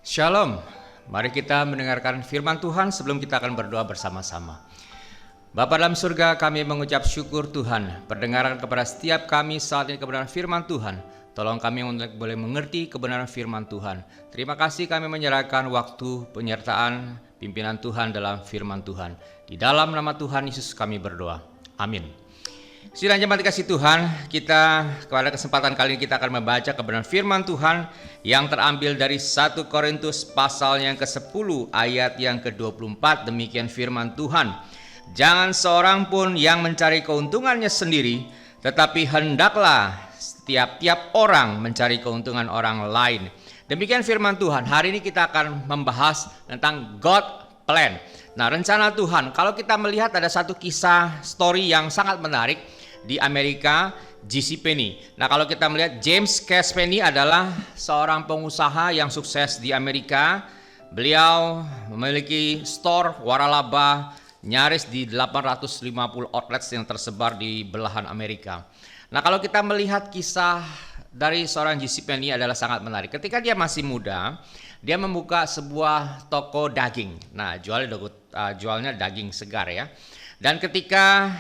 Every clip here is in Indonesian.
Shalom, mari kita mendengarkan firman Tuhan sebelum kita akan berdoa bersama-sama. Bapa dalam surga, kami mengucap syukur Tuhan, perdengaran kepada setiap kami saat ini kebenaran firman Tuhan. Tolong kami untuk boleh mengerti kebenaran firman Tuhan. Terima kasih kami menyerahkan waktu penyertaan pimpinan Tuhan dalam firman Tuhan. Di dalam nama Tuhan Yesus kami berdoa. Amin. Sidang jemaat dikasih Tuhan, kita pada kesempatan kali ini kita akan membaca kebenaran firman Tuhan yang terambil dari 1 Korintus pasal yang ke-10 ayat yang ke-24. Demikian firman Tuhan. Jangan seorang pun yang mencari keuntungannya sendiri, tetapi hendaklah tiap-tiap orang mencari keuntungan orang lain. Demikian firman Tuhan. Hari ini kita akan membahas tentang God plan. Nah, rencana Tuhan. Kalau kita melihat ada satu kisah story yang sangat menarik di Amerika, J.C. Penney. Nah, kalau kita melihat James Cash Penney adalah seorang pengusaha yang sukses di Amerika. Beliau memiliki store waralaba nyaris di 850 outlets yang tersebar di belahan Amerika. Nah, kalau kita melihat kisah dari seorang J.C. Penney adalah sangat menarik. Ketika dia masih muda, dia membuka sebuah toko daging. Nah, jualnya daging segar ya. Dan ketika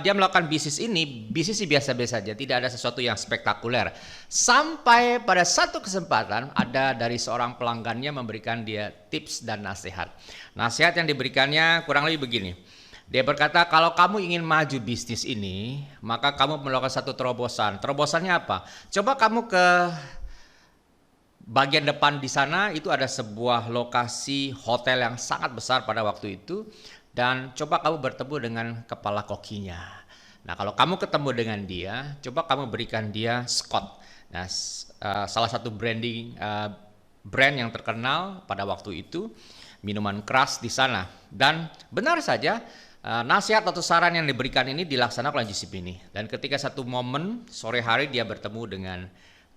dia melakukan bisnisnya biasa-biasa saja, tidak ada sesuatu yang spektakuler. Sampai pada satu kesempatan ada dari seorang pelanggannya memberikan dia tips dan nasihat. Nasihat yang diberikannya kurang lebih begini. Dia berkata, kalau kamu ingin maju bisnis ini, maka kamu melakukan satu terobosan. Terobosannya apa? Coba kamu ke bagian depan di sana, itu ada sebuah lokasi hotel yang sangat besar pada waktu itu. Dan coba kamu bertemu dengan kepala kokinya. Nah, kalau kamu ketemu dengan dia, coba kamu berikan dia Scott. Nah, salah satu brand yang terkenal pada waktu itu, minuman keras di sana. Dan benar saja, nasihat atau saran yang diberikan ini dilaksanakan oleh J.C. Penney. Dan ketika satu momen sore hari dia bertemu dengan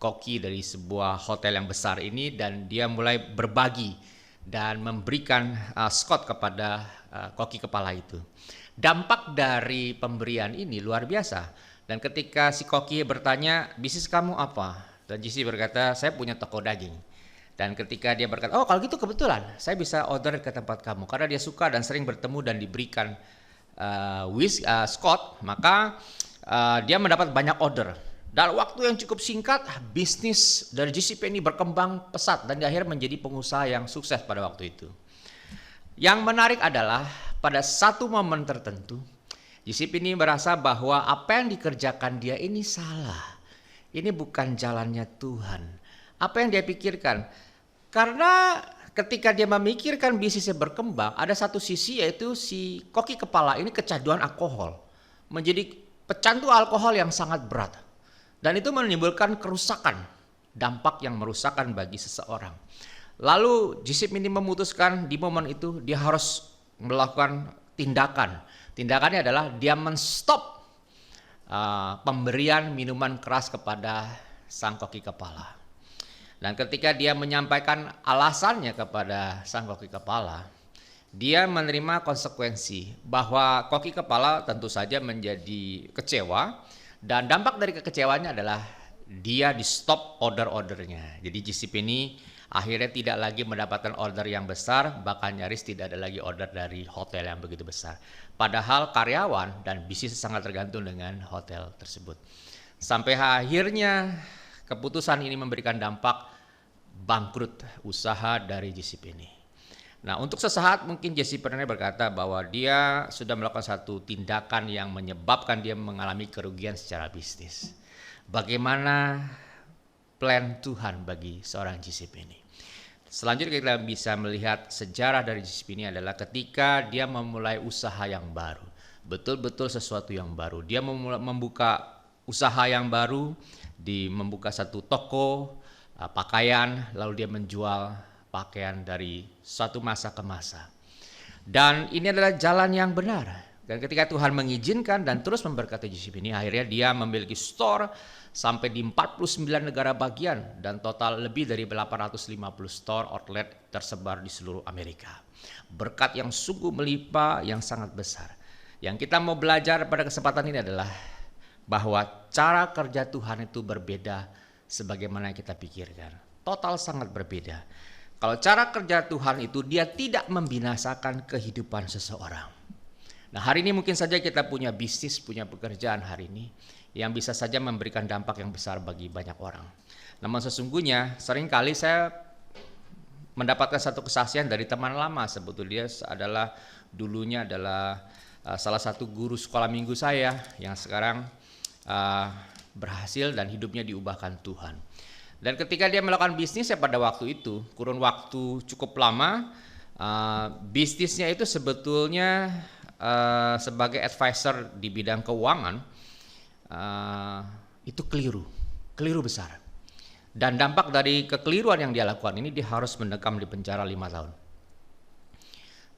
koki dari sebuah hotel yang besar ini, dan dia mulai berbagi dan memberikan Scott kepada koki kepala itu. Dampak dari pemberian ini luar biasa. Dan ketika si koki bertanya, bisnis kamu apa? Dan J.C. berkata, saya punya toko daging. Dan ketika dia berkata, oh kalau gitu kebetulan saya bisa order ke tempat kamu. Karena dia suka dan sering bertemu dan diberikan Scott, maka dia mendapat banyak order. Dalam waktu yang cukup singkat, bisnis dari J.C. Penney berkembang pesat dan di akhir menjadi pengusaha yang sukses pada waktu itu. Yang menarik adalah pada satu momen tertentu, J.C. Penney merasa bahwa apa yang dikerjakan dia ini salah. Ini bukan jalannya Tuhan. Apa yang dia pikirkan? Karena ketika dia memikirkan bisnisnya berkembang, ada satu sisi yaitu si koki kepala ini kecanduan alkohol. Menjadi pecandu alkohol yang sangat berat. Dan itu menimbulkan kerusakan, dampak yang merusakkan bagi seseorang. Lalu J.C. Penney memutuskan di momen itu dia harus melakukan tindakan. Tindakannya adalah dia menstop pemberian minuman keras kepada sang koki kepala. Dan ketika dia menyampaikan alasannya kepada sang koki kepala, dia menerima konsekuensi bahwa koki kepala tentu saja menjadi kecewa. Dan dampak dari kekecewaannya adalah dia di stop order-ordernya. Jadi J.C. Penney akhirnya tidak lagi mendapatkan order yang besar, bahkan nyaris tidak ada lagi order dari hotel yang begitu besar. Padahal karyawan dan bisnis sangat tergantung dengan hotel tersebut. Sampai akhirnya keputusan ini memberikan dampak bangkrut usaha dari J.C. Penney. Nah, untuk sesaat mungkin J.C. Penney berkata bahwa dia sudah melakukan satu tindakan yang menyebabkan dia mengalami kerugian secara bisnis. Bagaimana plan Tuhan bagi seorang J.C. Penney? Selanjutnya kita bisa melihat sejarah dari J.C. Penney adalah ketika dia memulai usaha yang baru. Betul-betul sesuatu yang baru. Dia membuka usaha yang baru, membuka satu toko pakaian, lalu dia menjual pakaian dari suatu masa ke masa. Dan ini adalah jalan yang benar. Dan ketika Tuhan mengizinkan dan terus memberkati J.C. Penney, akhirnya dia memiliki store sampai di 49 negara bagian dan total lebih dari 850 store outlet tersebar di seluruh Amerika. Berkat yang sungguh melimpah, yang sangat besar. Yang kita mau belajar pada kesempatan ini adalah bahwa cara kerja Tuhan itu berbeda sebagaimana yang kita pikirkan. Total sangat berbeda. Kalau cara kerja Tuhan itu dia tidak membinasakan kehidupan seseorang. Nah, hari ini mungkin saja kita punya bisnis, punya pekerjaan hari ini yang bisa saja memberikan dampak yang besar bagi banyak orang. Namun sesungguhnya seringkali saya mendapatkan satu kesaksian dari teman lama, sebetulnya dulunya adalah salah satu guru sekolah minggu saya yang sekarang berhasil dan hidupnya diubahkan Tuhan. Dan ketika dia melakukan bisnisnya pada waktu itu, kurun waktu cukup lama, bisnisnya itu sebetulnya sebagai advisor di bidang keuangan, itu keliru besar. Dan dampak dari kekeliruan yang dia lakukan ini, dia harus mendekam di penjara 5 tahun.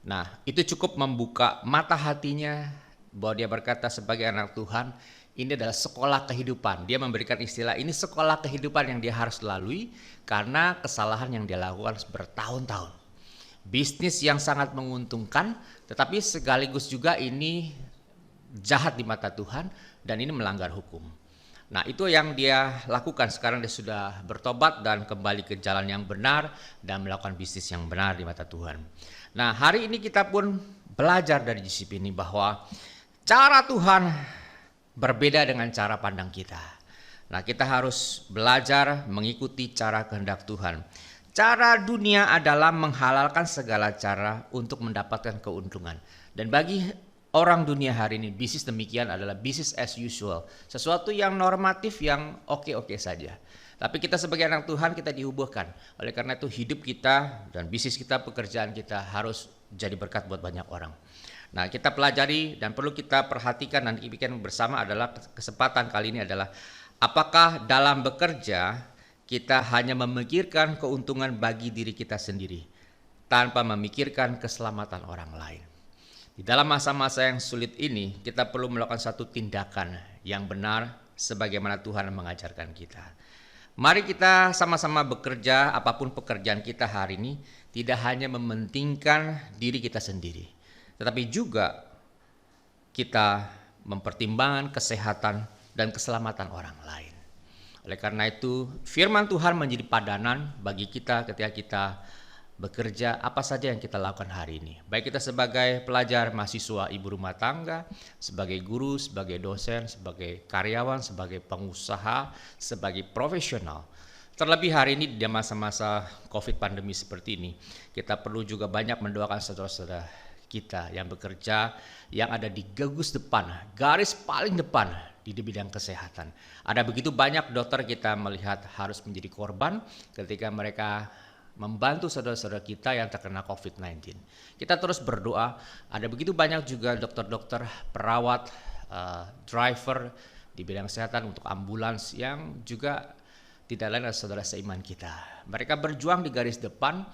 Nah, itu cukup membuka mata hatinya bahwa dia berkata sebagai anak Tuhan, ini adalah sekolah kehidupan. Dia memberikan istilah ini sekolah kehidupan yang dia harus lalui karena kesalahan yang dia lakukan bertahun-tahun. Bisnis yang sangat menguntungkan, tetapi sekaligus juga ini jahat di mata Tuhan dan ini melanggar hukum. Nah, itu yang dia lakukan. Sekarang dia sudah bertobat dan kembali ke jalan yang benar dan melakukan bisnis yang benar di mata Tuhan. Nah, hari ini kita pun belajar dari GCP ini bahwa cara Tuhan berbeda dengan cara pandang kita. Nah, kita harus belajar mengikuti cara kehendak Tuhan. Cara dunia adalah menghalalkan segala cara untuk mendapatkan keuntungan. Dan bagi orang dunia hari ini, bisnis demikian adalah business as usual. Sesuatu yang normatif, yang oke-oke saja. Tapi kita sebagai anak Tuhan, kita diubahkan. Oleh karena itu hidup kita dan bisnis kita, pekerjaan kita harus jadi berkat buat banyak orang. Nah, kita pelajari dan perlu kita perhatikan dan bikin bersama adalah kesempatan kali ini adalah apakah dalam bekerja kita hanya memikirkan keuntungan bagi diri kita sendiri tanpa memikirkan keselamatan orang lain. Di dalam masa-masa yang sulit ini, kita perlu melakukan satu tindakan yang benar sebagaimana Tuhan mengajarkan kita. Mari kita sama-sama bekerja, apapun pekerjaan kita hari ini, tidak hanya mementingkan diri kita sendiri, tetapi juga kita mempertimbangkan kesehatan dan keselamatan orang lain. Oleh karena itu, firman Tuhan menjadi padanan bagi kita ketika kita bekerja apa saja yang kita lakukan hari ini. Baik kita sebagai pelajar, mahasiswa, ibu rumah tangga, sebagai guru, sebagai dosen, sebagai karyawan, sebagai pengusaha, sebagai profesional. Terlebih hari ini di masa-masa COVID pandemi seperti ini, kita perlu juga banyak mendoakan saudara-saudara kita yang bekerja, yang ada di garis paling depan di bidang kesehatan. Ada begitu banyak dokter kita melihat harus menjadi korban ketika mereka membantu saudara-saudara kita yang terkena COVID-19. Kita terus berdoa, ada begitu banyak juga dokter-dokter, perawat, driver di bidang kesehatan untuk ambulans yang juga tidak lain adalah saudara seiman kita. Mereka berjuang di garis depan,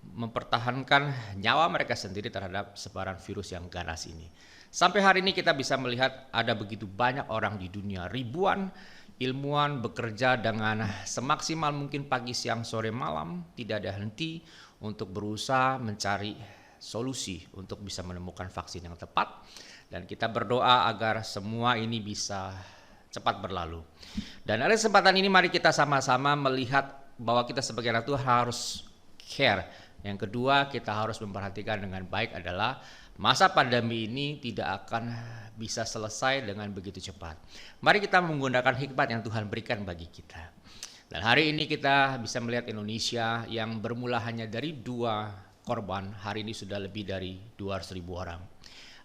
mempertahankan nyawa mereka sendiri terhadap sebaran virus yang ganas ini. Sampai hari ini kita bisa melihat ada begitu banyak orang di dunia, ribuan ilmuwan bekerja dengan semaksimal mungkin pagi, siang, sore, malam, tidak ada henti untuk berusaha mencari solusi untuk bisa menemukan vaksin yang tepat. Dan kita berdoa agar semua ini bisa cepat berlalu. Dan pada kesempatan ini mari kita sama-sama melihat bahwa kita sebagai anak Tuhan harus care. Yang kedua, kita harus memperhatikan dengan baik adalah masa pandemi ini tidak akan bisa selesai dengan begitu cepat. Mari kita menggunakan hikmat yang Tuhan berikan bagi kita. Dan hari ini kita bisa melihat Indonesia yang bermula hanya dari 2 korban, hari ini sudah lebih dari 200.000 orang.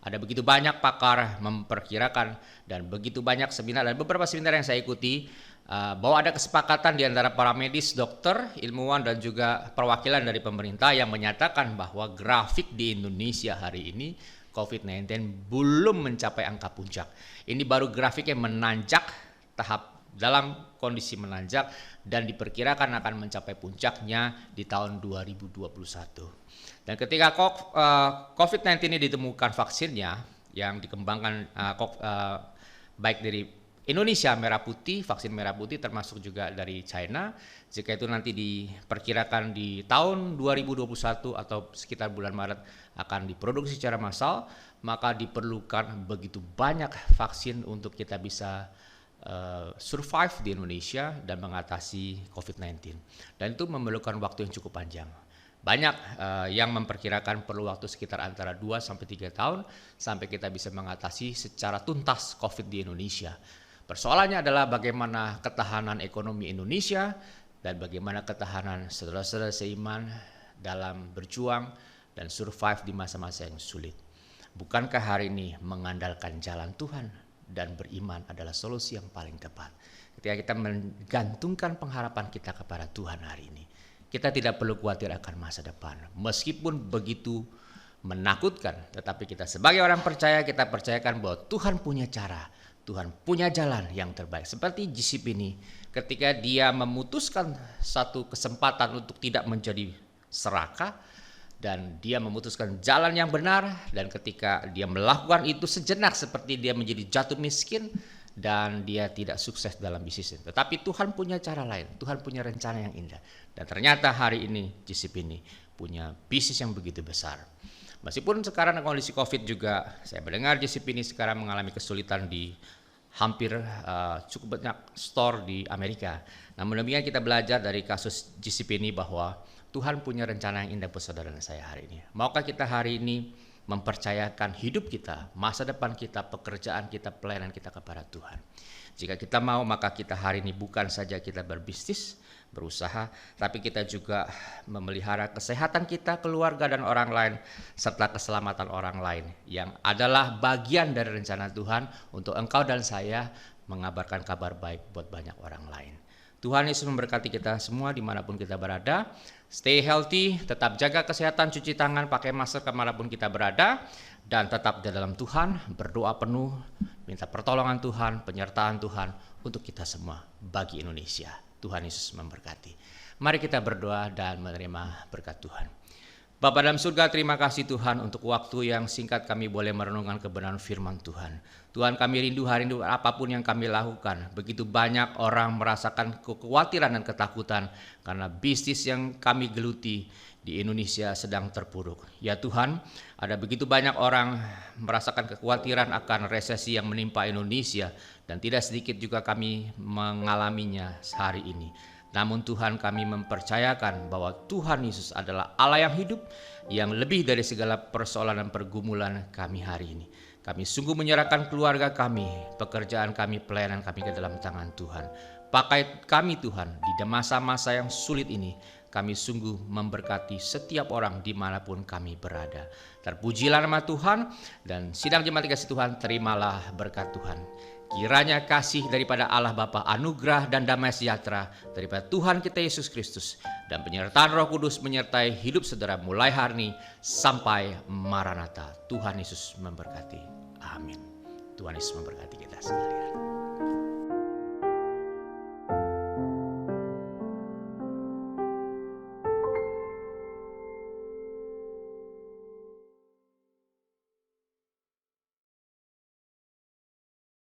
Ada begitu banyak pakar memperkirakan dan begitu banyak seminar dan beberapa seminar yang saya ikuti bahwa ada kesepakatan di antara para medis, dokter, ilmuwan dan juga perwakilan dari pemerintah yang menyatakan bahwa grafik di Indonesia hari ini COVID-19 belum mencapai angka puncak. Ini baru grafiknya menanjak, tahap dalam kondisi menanjak dan diperkirakan akan mencapai puncaknya di tahun 2021. Dan ketika COVID-19 ini ditemukan vaksinnya yang dikembangkan baik dari Indonesia merah putih, vaksin merah putih termasuk juga dari China. Jika itu nanti diperkirakan di tahun 2021 atau sekitar bulan Maret akan diproduksi secara massal, maka diperlukan begitu banyak vaksin untuk kita bisa survive di Indonesia dan mengatasi COVID-19. Dan itu memerlukan waktu yang cukup panjang. Banyak yang memperkirakan perlu waktu sekitar antara 2-3 tahun sampai kita bisa mengatasi secara tuntas COVID di Indonesia. Persoalannya adalah bagaimana ketahanan ekonomi Indonesia dan bagaimana ketahanan saudara-saudara seiman dalam berjuang dan survive di masa-masa yang sulit. Bukankah hari ini mengandalkan jalan Tuhan dan beriman adalah solusi yang paling tepat? Ketika kita menggantungkan pengharapan kita kepada Tuhan hari ini, kita tidak perlu khawatir akan masa depan. Meskipun begitu menakutkan, tetapi kita sebagai orang percaya, kita percayakan bahwa Tuhan punya cara, Tuhan punya jalan yang terbaik. Seperti Jisip ini, ketika dia memutuskan satu kesempatan untuk tidak menjadi serakah, dan dia memutuskan jalan yang benar, dan ketika dia melakukan itu sejenak seperti dia menjadi jatuh miskin, dan dia tidak sukses dalam bisnisnya. Tetapi Tuhan punya cara lain, Tuhan punya rencana yang indah. Dan ternyata hari ini Jisip ini punya bisnis yang begitu besar. Meskipun sekarang kondisi COVID juga, saya mendengar Jisip ini sekarang mengalami kesulitan di hampir cukup banyak store di Amerika. Namun demikian kita belajar dari kasus Jisip ini bahwa Tuhan punya rencana yang indah buat saudara dan saya hari ini. Maukah kita hari ini mempercayakan hidup kita, masa depan kita, pekerjaan kita, pelayanan kita kepada Tuhan. Jika kita mau, maka kita hari ini bukan saja kita berbisnis, berusaha, tapi kita juga memelihara kesehatan kita, keluarga dan orang lain, serta keselamatan orang lain, yang adalah bagian dari rencana Tuhan untuk engkau dan saya mengabarkan kabar baik buat banyak orang lain. Tuhan Yesus memberkati kita semua dimanapun kita berada. Stay healthy, tetap jaga kesehatan, cuci tangan, pakai masker kemanapun kita berada, dan tetap di dalam Tuhan, berdoa penuh, minta pertolongan Tuhan, penyertaan Tuhan untuk kita semua bagi Indonesia. Tuhan Yesus memberkati. Mari kita berdoa dan menerima berkat Tuhan. Bapa dalam surga, terima kasih Tuhan untuk waktu yang singkat kami boleh merenungkan kebenaran firman Tuhan. Tuhan, kami rindu hari ini apapun yang kami lakukan. Begitu banyak orang merasakan kekhawatiran dan ketakutan karena bisnis yang kami geluti di Indonesia sedang terpuruk. Ya Tuhan, ada begitu banyak orang merasakan kekhawatiran akan resesi yang menimpa Indonesia dan tidak sedikit juga kami mengalaminya hari ini. Namun Tuhan, kami mempercayakan bahwa Tuhan Yesus adalah Allah yang hidup, yang lebih dari segala persoalan dan pergumulan kami hari ini. Kami sungguh menyerahkan keluarga kami, pekerjaan kami, pelayanan kami ke dalam tangan Tuhan. Pakai kami Tuhan di masa-masa yang sulit ini. Kami sungguh memberkati setiap orang dimanapun kami berada. Terpujilah nama Tuhan, dan sidang jemaat dikasih Tuhan, terimalah berkat Tuhan. Kiranya kasih daripada Allah Bapa, anugerah dan damai sejahtera daripada Tuhan kita Yesus Kristus, dan penyertaan Roh Kudus menyertai hidup saudara mulai hari ini sampai Maranatha. Tuhan Yesus memberkati. Amin. Tuhan Yesus memberkati kita sekalian.